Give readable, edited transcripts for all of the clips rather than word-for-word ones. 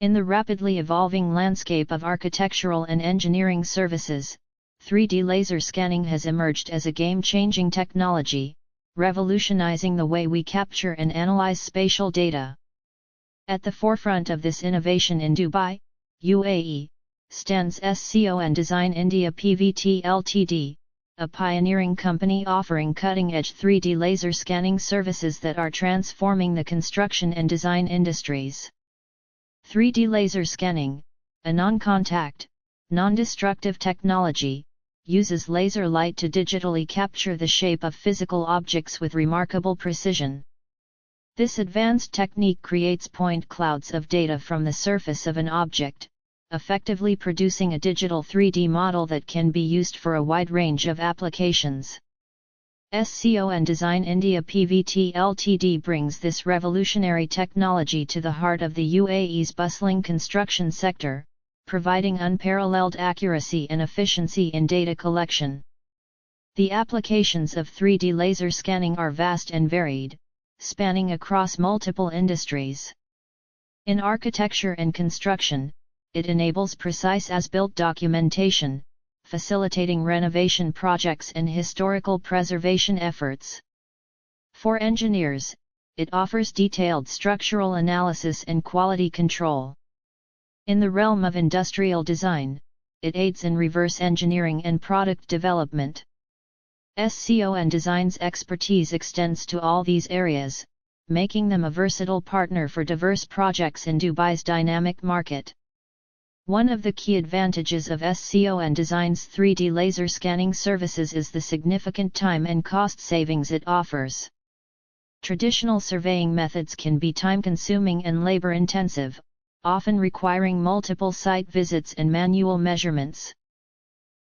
In the rapidly evolving landscape of architectural and engineering services, 3D laser scanning has emerged as a game-changing technology, revolutionizing the way we capture and analyze spatial data. At the forefront of this innovation in Dubai, UAE, stands Scon Design India Pvt Ltd, a pioneering company offering cutting-edge 3D laser scanning services that are transforming the construction and design industries. 3D laser scanning, a non-contact, non-destructive technology, uses laser light to digitally capture the shape of physical objects with remarkable precision. This advanced technique creates point clouds of data from the surface of an object, effectively producing a digital 3D model that can be used for a wide range of applications. Scon Design India Pvt Ltd brings this revolutionary technology to the heart of the UAE's bustling construction sector, providing unparalleled accuracy and efficiency in data collection. The applications of 3D laser scanning are vast and varied, spanning across multiple industries. In architecture and construction, it enables precise as-built documentation, facilitating renovation projects and historical preservation efforts. For engineers, it offers detailed structural analysis and quality control. In the realm of industrial design, it aids in reverse engineering and product development. Scon Design's expertise extends to all these areas, making them a versatile partner for diverse projects in Dubai's dynamic market. One of the key advantages of Scon Design's 3D laser scanning services is the significant time and cost savings it offers. Traditional surveying methods can be time-consuming and labor-intensive, often requiring multiple site visits and manual measurements.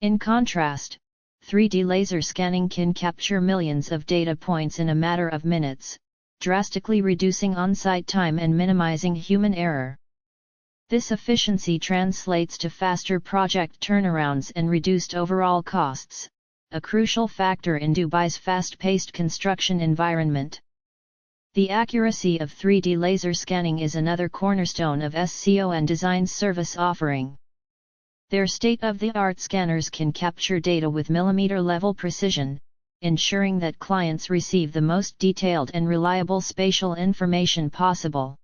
In contrast, 3D laser scanning can capture millions of data points in a matter of minutes, drastically reducing on-site time and minimizing human error. This efficiency translates to faster project turnarounds and reduced overall costs, a crucial factor in Dubai's fast-paced construction environment. The accuracy of 3D laser scanning is another cornerstone of Scon Design's service offering. Their state-of-the-art scanners can capture data with millimeter-level precision, ensuring that clients receive the most detailed and reliable spatial information possible.